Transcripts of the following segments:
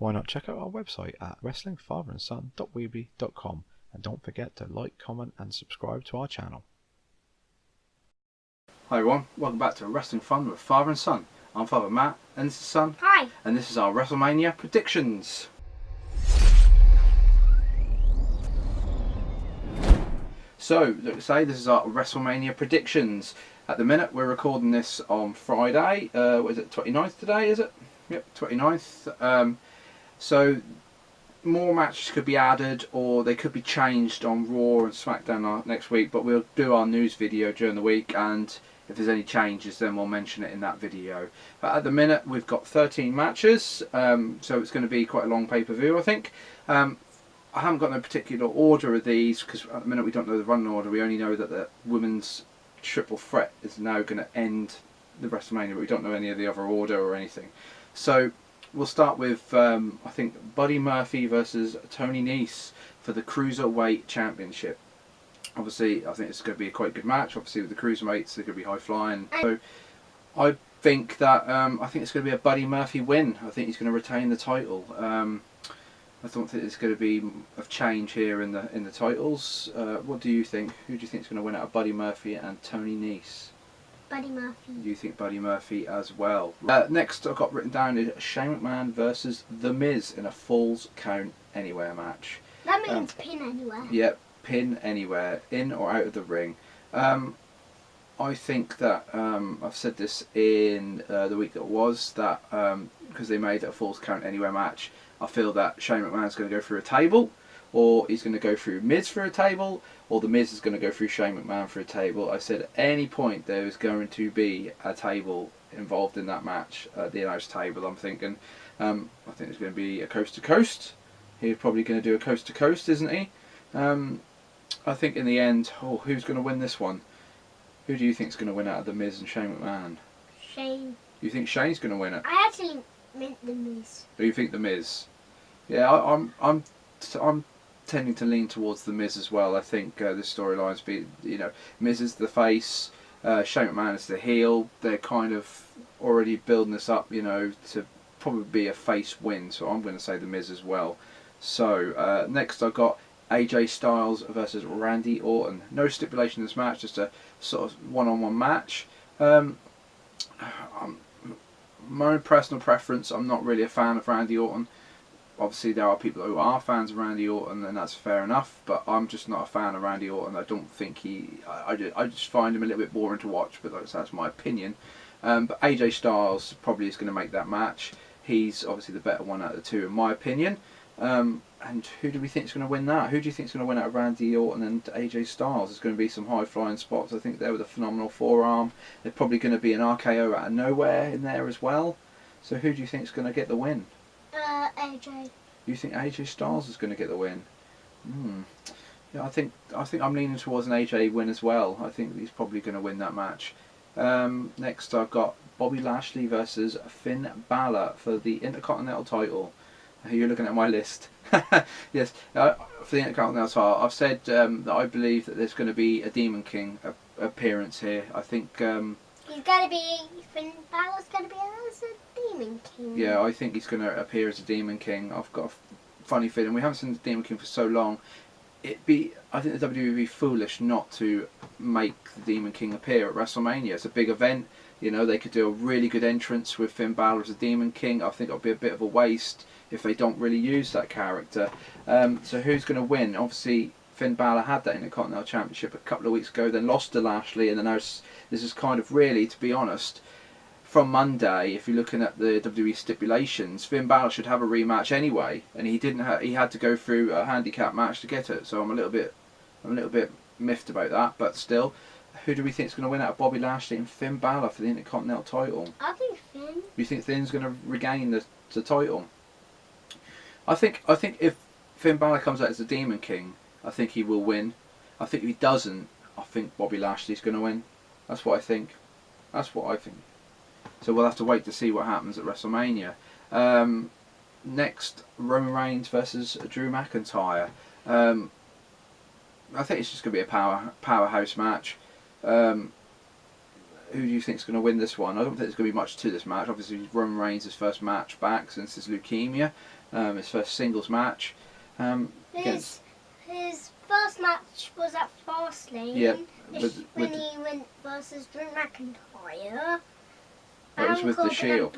why not check out our website at wrestlingfatherandson.weebly.com, and don't forget to like, comment and subscribe to our channel. Hi everyone, welcome back to Wrestling Fun with Father and Son. I'm Father Matt and this is Son. Hi. And this is our WrestleMania predictions. So, like I say, this is our WrestleMania predictions. At the minute, we're recording this on Friday. What is it, 29th today, is it? Yep, 29th. So, more matches could be added or they could be changed on Raw and SmackDown next week, but we'll do our news video during the week, and if there's any changes then we'll mention it in that video. But at the minute we've got 13 matches, so it's going to be quite a long pay-per-view, I think. I haven't got no particular order of these because at the minute we don't know the running order. We only know that the women's triple threat is now going to end the WrestleMania, but we don't know any of the other order or anything. So we'll start with, I think, Buddy Murphy versus Tony Nese for the Cruiserweight Championship. Obviously, I think it's going to be a quite good match. Obviously, with the Cruiserweights, they're going to be high flying. So I think that I think it's going to be a Buddy Murphy win. I think he's going to retain the title. I don't think there's going to be a change here in the titles. What do you think? Who do you think is going to win out of Buddy Murphy and Tony Nese? Buddy Murphy. You think Buddy Murphy as well. Next I've got written down is Shane McMahon versus The Miz in a Falls Count Anywhere match. That means pin anywhere. Yep, pin anywhere, in or out of the ring. I think that, I've said this in the week that was, that because they made it a Falls Count Anywhere match, I feel that Shane McMahon's going to go through a table, or he's going to go through Miz for a table, or the Miz is going to go through Shane McMahon for a table. I said at any point there is going to be a table involved in that match, the announce table. I'm thinking, I think it's going to be a coast to coast. He's probably going to do a coast to coast, isn't he? I think in the end, who's going to win this one? Who do you think is going to win out of the Miz and Shane McMahon? Shane. You think Shane's going to win it? I actually meant the Miz. Do you think the Miz? Yeah, I'm tending to lean towards the Miz as well. I think this storyline's be, Miz is the face, Shane McMahon is the heel. They're kind of already building this up, to probably be a face win. So I'm going to say the Miz as well. So next I've got AJ Styles versus Randy Orton. No stipulation in this match, just a sort of one-on-one match. My own personal preference, I'm not really a fan of Randy Orton. Obviously there are people who are fans of Randy Orton, and that's fair enough, but I'm just not a fan of Randy Orton. I don't think I just find him a little bit boring to watch, but that's my opinion. But AJ Styles probably is going to make that match. He's obviously the better one out of the two in my opinion. And who do we think is going to win that? Who do you think is going to win out of Randy Orton and AJ Styles? There's going to be some high flying spots. I think there with a phenomenal forearm. There's probably going to be an RKO out of nowhere in there as well. So who do you think is going to get the win? AJ. You think AJ Styles is going to get the win? Yeah, I think I'm leaning towards an AJ win as well. I think he's probably going to win that match. Next I've got Bobby Lashley versus Finn Balor for the Intercontinental title. You're looking at my list. Yes, for the Intercontinental title, I've said that I believe that there's going to be a Demon King appearance here. I think he's got to be. Finn Balor's got to be as a Demon King. Yeah, I think he's going to appear as a Demon King. I've got a funny feeling. We haven't seen the Demon King for so long. I think the WWE would be foolish not to make the Demon King appear at WrestleMania. It's a big event. They could do a really good entrance with Finn Balor as a Demon King. I think it'll be a bit of a waste if they don't really use that character. So who's going to win? Obviously, Finn Balor had that Intercontinental Championship a couple of weeks ago, then lost to Lashley, and then now this is kind of really, to be honest, from Monday, if you're looking at the WWE stipulations, Finn Balor should have a rematch anyway, and he didn't. He had to go through a handicap match to get it. So I'm a little bit miffed about that, but still. Who do we think is going to win out of Bobby Lashley and Finn Balor for the Intercontinental title? I think Finn. You think Finn's going to regain the title? I think if Finn Balor comes out as the Demon King, I think he will win. I think if he doesn't, I think Bobby Lashley's going to win. That's what I think. So we'll have to wait to see what happens at WrestleMania. Next, Roman Reigns versus Drew McIntyre. I think it's just going to be a powerhouse match. who do you think is going to win this one? I don't think there's going to be much to this match. Obviously, Roman Reigns' first match back since his leukemia, his first singles match. His first match was at Fastlane. Yeah, when he went versus Drew McIntyre. That was with the Shield.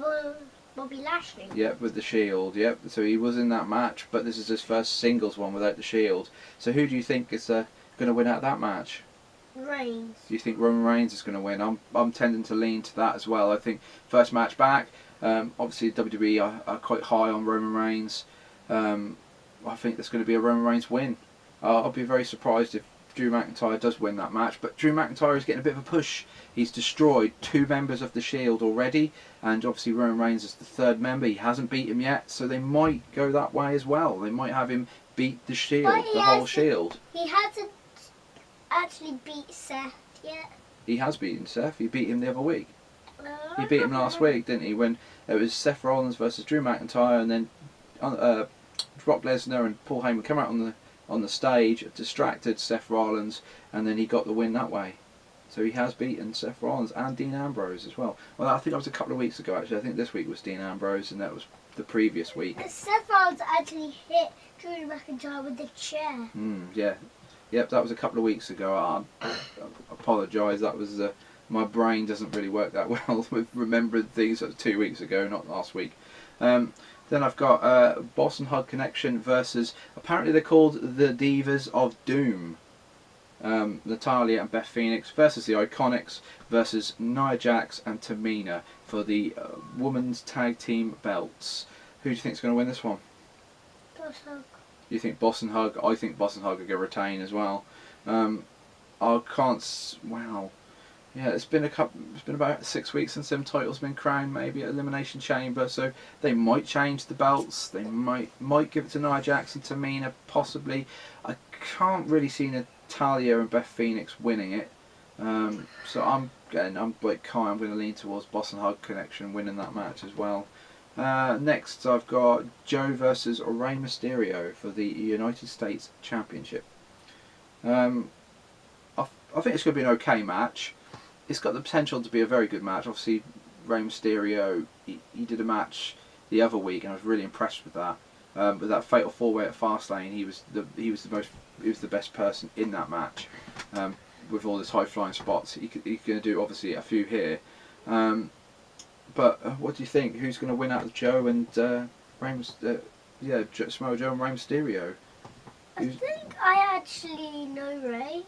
Bobby Lashley. Yep, with the Shield. Yep. So he was in that match, but this is his first singles one without the Shield. So who do you think is going to win out of that match? Reigns. Do you think Roman Reigns is going to win? I'm tending to lean to that as well. I think first match back. Obviously WWE are quite high on Roman Reigns. I think there's going to be a Roman Reigns win. I'll be very surprised if Drew McIntyre does win that match, but Drew McIntyre is getting a bit of a push. He's destroyed 2 members of the Shield already, and obviously Roman Reigns is the 3rd member. He hasn't beat him yet, so they might go that way as well. They might have him beat the Shield, the whole Shield. He hasn't actually beat Seth yet. He has beaten Seth. He beat him the other week. He beat him last week, didn't he? When it was Seth Rollins versus Drew McIntyre, and then Brock Lesnar and Paul Heyman come out on the stage, distracted Seth Rollins, and then he got the win that way. So he has beaten Seth Rollins and Dean Ambrose as well. Well, I think that was a couple of weeks ago, actually. I think this week was Dean Ambrose, and that was the previous week. Seth Rollins actually hit Drew McIntyre with the chair. Yeah. Yep, that was a couple of weeks ago. I apologise. That was my brain doesn't really work that well with remembering things that was 2 weeks ago, not last week. Then I've got Boston Hug Connection versus, apparently they're called the Divas of Doom. Natalya and Beth Phoenix versus the Iconics versus Nia Jax and Tamina for the women's tag team belts. Who do you think is going to win this one? Boston. You think Boston Hug? I think Boston Hug are going to retain as well. Wow. Yeah, it's been about 6 weeks since them titles been crowned, maybe at Elimination Chamber. So they might change the belts. They might give it to Nia Jax and Tamina, possibly. I can't really see Natalya and Beth Phoenix winning it. So I'm like Kai. I'm going to lean towards Boston Hug Connection winning that match as well. Next, I've got Joe versus Rey Mysterio for the United States Championship. I think it's going to be an okay match. It's got the potential to be a very good match. Obviously, Rey Mysterio, he did a match the other week, and I was really impressed with that. With that fatal 4-way at Fastlane, he was the best person in that match. With all his high flying spots, he's going to do obviously a few here. But what do you think? Who's going to win out of Joe and Samoa Joe and Rey Mysterio? I think I actually know Rey.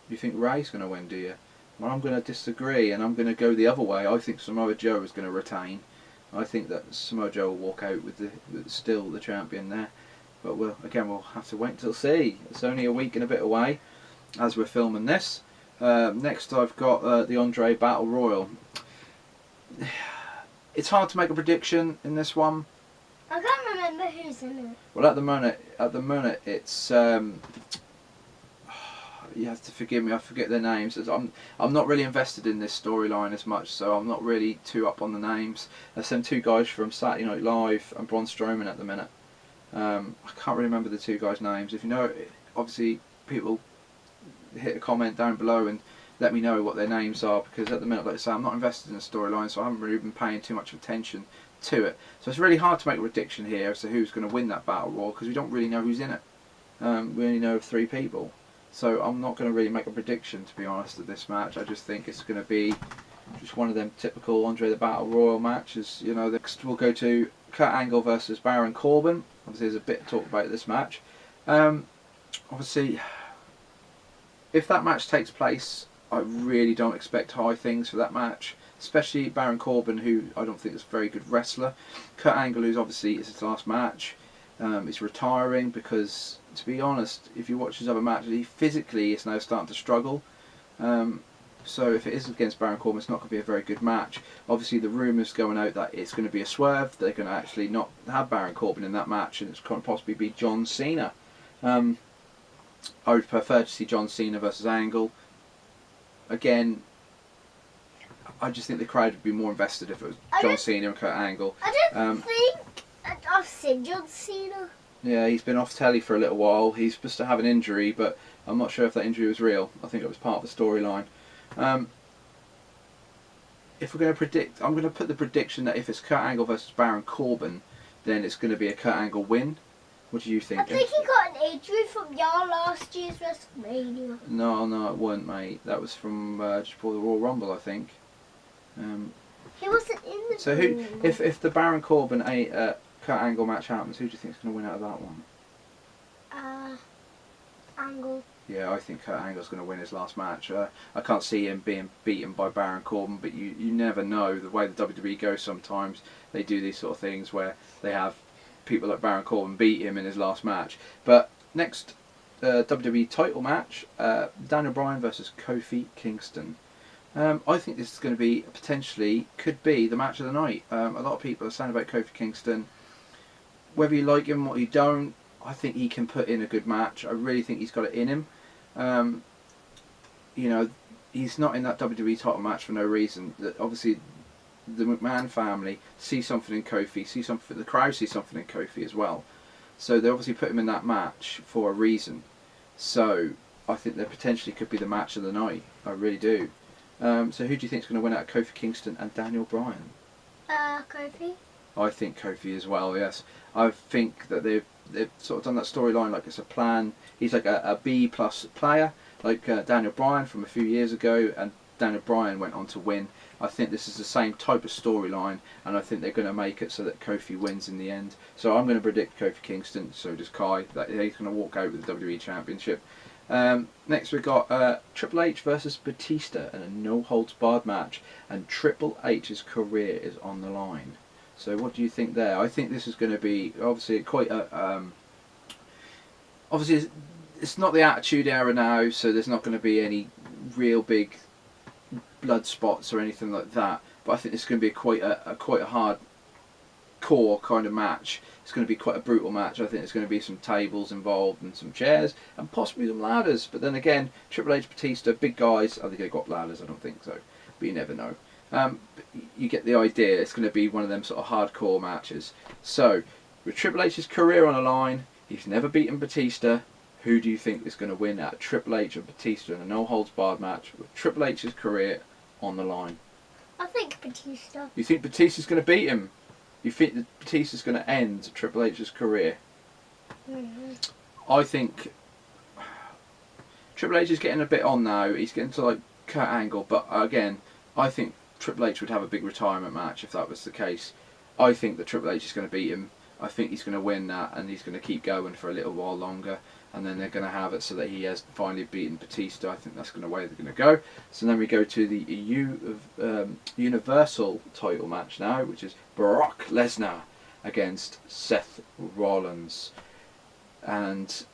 You think Rey's going to win, do you? Well, I'm going to disagree, and I'm going to go the other way. I think Samoa Joe is going to retain. I think that Samoa Joe will walk out with still the champion there. But we'll have to wait till see. It's only a week and a bit away as we're filming this. Next, I've got the Andre Battle Royal. It's hard to make a prediction in this one. I can't remember who's in it. Well, at the moment, it's you have to forgive me. I forget their names. I'm not really invested in this storyline as much, so I'm not really too up on the names. There's some 2 guys from Saturday Night Live and Braun Strowman at the minute. I can't really remember the 2 guys' names. If you know, obviously, people hit a comment down below and let me know what their names are, because at the minute, like I say, I'm not invested in the storyline, so I haven't really been paying too much attention to it. So it's really hard to make a prediction here as to who's going to win that Battle Royal, because we don't really know who's in it. We only know of 3 people. So I'm not going to really make a prediction, to be honest, of this match. I just think it's going to be just one of them typical Andre the Battle Royal matches. You know, next we'll go to Kurt Angle versus Baron Corbin. Obviously, there's a bit to talk about this match. Obviously, if that match takes place, I really don't expect high things for that match. Especially Baron Corbin, who I don't think is a very good wrestler. Kurt Angle, who's obviously it's his last match, is retiring because, to be honest, if you watch his other matches, he physically is now starting to struggle. So if it is against Baron Corbin, it's not going to be a very good match. Obviously, the rumours going out that it's going to be a swerve. They're going to actually not have Baron Corbin in that match, and it's going to possibly be John Cena. I would prefer to see John Cena versus Angle. Again, I just think the crowd would be more invested if it was John Cena and Kurt Angle. I don't think I've seen John Cena. Yeah, he's been off telly for a little while. He's supposed to have an injury, but I'm not sure if that injury was real. I think it was part of the storyline. if we're going to predict, I'm going to put the prediction that if it's Kurt Angle versus Baron Corbin, then it's going to be a Kurt Angle win. What do you think? I think he got an injury from your last year's WrestleMania. No, it weren't, mate. That was from just before the Royal Rumble, I think. He wasn't in the. So who, if the Baron Corbin Kurt Angle match happens, who do you think is going to win out of that one? Angle. Yeah, I think Kurt Angle's going to win his last match. I can't see him being beaten by Baron Corbin, but you never know. The way the WWE goes sometimes, they do these sort of things where they have people like Baron Corbin beat him in his last match. But next WWE title match, Daniel Bryan versus Kofi Kingston. I think this is going to be, potentially, could be the match of the night. A lot of people are saying about Kofi Kingston, whether you like him or you don't, I think he can put in a good match. I really think he's got it in him. You know, he's not in that WWE title match for no reason. Obviously, the McMahon family see something in Kofi, the crowd see something in Kofi as well. So they obviously put him in that match for a reason. So I think there potentially could be the match of the night. I really do. So who do you think is going to win out, Kofi Kingston and Daniel Bryan? Kofi. I think Kofi as well, yes. I think that they've sort of done that storyline like it's a plan. He's like a B plus player, like Daniel Bryan from a few years ago, and Daniel Bryan went on to win. I think this is the same type of storyline, and I think they're going to make it so that Kofi wins in the end. So I'm going to predict Kofi Kingston, so does Kai, that he's going to walk out with the WWE Championship. Next we've got Triple H versus Batista in a no-holds-barred match, and Triple H's career is on the line. So what do you think there? I think this is going to be obviously quite a... obviously it's not the Attitude Era now, so there's not going to be any real big blood spots or anything like that. But I think it's going to be quite a hard core kind of match. It's going to be quite a brutal match. I think there's going to be some tables involved and some chairs and possibly some ladders. But then again, Triple H, Batista, big guys. Are they going to got ladders? I don't think so. But you never know. You get the idea. It's going to be one of them sort of hardcore matches. So, with Triple H's career on the line, he's never beaten Batista. Who do you think is going to win out, Triple H and Batista in a no-holds-barred match with Triple H's career on the line? I think Batista. You think Batista's going to beat him? You think that Batista's going to end Triple H's career? I think Triple H is getting a bit on now. He's getting to like Kurt Angle, but again, I think Triple H would have a big retirement match if that was the case. I think that Triple H is going to beat him. I think he's going to win that, and he's going to keep going for a little while longer, and then they're going to have it so that he has finally beaten Batista. I think that's the way they're going to go. So then we go to the Universal title match now, which is Brock Lesnar against Seth Rollins, and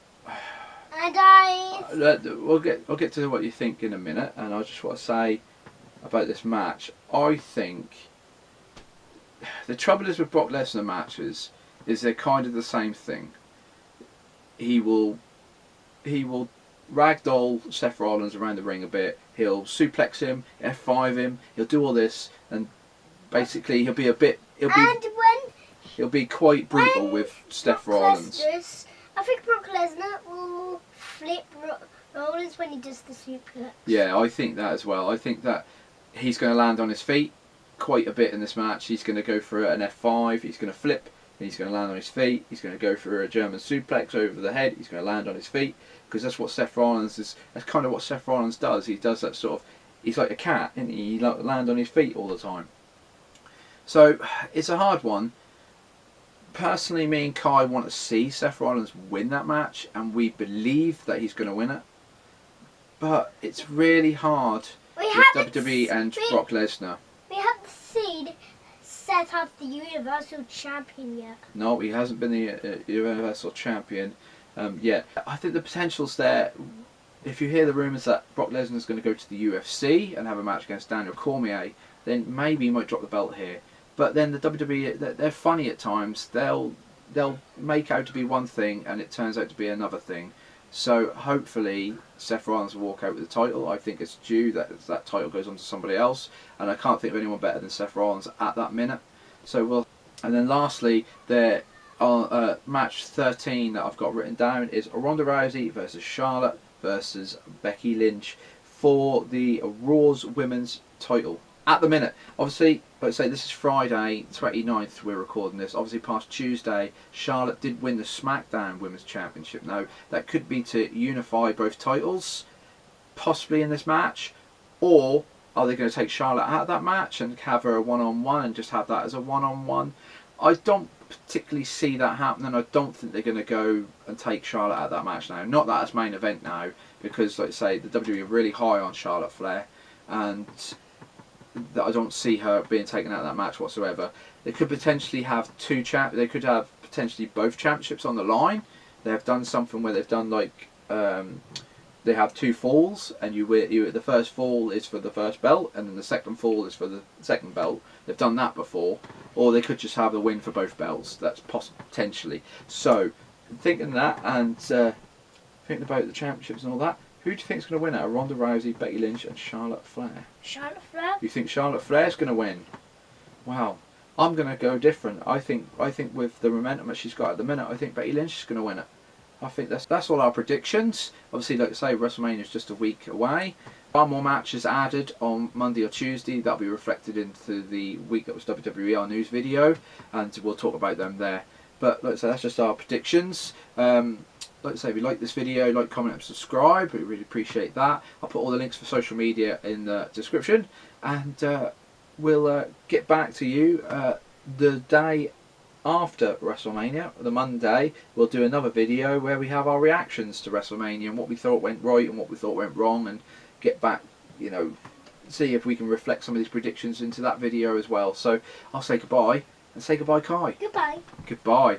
we'll get to what you think in a minute. And I just want to say about this match, I think the trouble is with Brock Lesnar matches is they're kind of the same thing. He will ragdoll Seth Rollins around the ring a bit. He'll suplex him, F5 him. He'll do all this, and basically he'll be quite brutal with Seth Rollins. I think Brock Lesnar will flip Rollins when he does the suplex. Yeah, I think that as well. I think that he's going to land on his feet quite a bit in this match. He's going to go for an F5. He's going to flip. He's going to land on his feet. He's going to go for a German suplex over the head. He's going to land on his feet, because that's what Seth Rollins is. That's kind of what Seth Rollins does. He does that sort of. He's like a cat, isn't he? He lands on his feet all the time. So it's a hard one. Personally, me and Kai want to see Seth Rollins win that match, and we believe that he's going to win it. But it's really hard with WWE and Brock Lesnar. We haven't seen Seth have the Universal Champion yet. No, he hasn't been the Universal Champion yet. I think the potential's there. If you hear the rumours that Brock Lesnar's going to go to the UFC and have a match against Daniel Cormier, then maybe he might drop the belt here. But then the WWE, they're funny at times. They'll make out to be one thing and it turns out to be another thing. So hopefully Seth Rollins will walk out with the title. I think it's due that title goes on to somebody else, and I can't think of anyone better than Seth Rollins at that minute. So and then lastly, there match 13 that I've got written down is Ronda Rousey versus Charlotte versus Becky Lynch for the Raw's Women's title. at the minute. Obviously, let's say this is Friday 29th, we're recording this. Obviously past Tuesday, Charlotte did win the SmackDown Women's Championship. Now, that could be to unify both titles, possibly in this match, or are they going to take Charlotte out of that match and have her a one-on-one and just have that as a one-on-one? I don't particularly see that happening. I don't think they're going to go and take Charlotte out of that match now. Not that it's main event now, because like I say, the WWE are really high on Charlotte Flair, and I don't see her being taken out of that match whatsoever. They could potentially have they could have potentially both championships on the line. They have done something where they've done like they have 2 falls, and the first fall is for the first belt, and then the second fall is for the second belt. They've done that before, or they could just have the win for both belts. That's potentially. So, thinking that, and thinking about the championships and all that, who do you think is going to win out? Ronda Rousey, Becky Lynch, and Charlotte Flair? Charlotte Flair. You think Charlotte Flair's going to win? Wow. I'm going to go different. I think with the momentum that she's got at the minute, I think Becky Lynch is going to win it. I think that's all our predictions. Obviously, like I say, WrestleMania is just a week away. 1 more matches added on Monday or Tuesday. That'll be reflected into the week that was WWE, our news video, and we'll talk about them there. But like I say, that's just our predictions. Like I say, if you like this video, like, comment and subscribe. We really appreciate that. I'll put all the links for social media in the description, and we'll get back to you the day after WrestleMania, the Monday. We'll do another video where we have our reactions to WrestleMania and what we thought went right and what we thought went wrong, and get back, you know, see if we can reflect some of these predictions into that video as well. So I'll say goodbye, and say goodbye, Kai. Goodbye. Goodbye.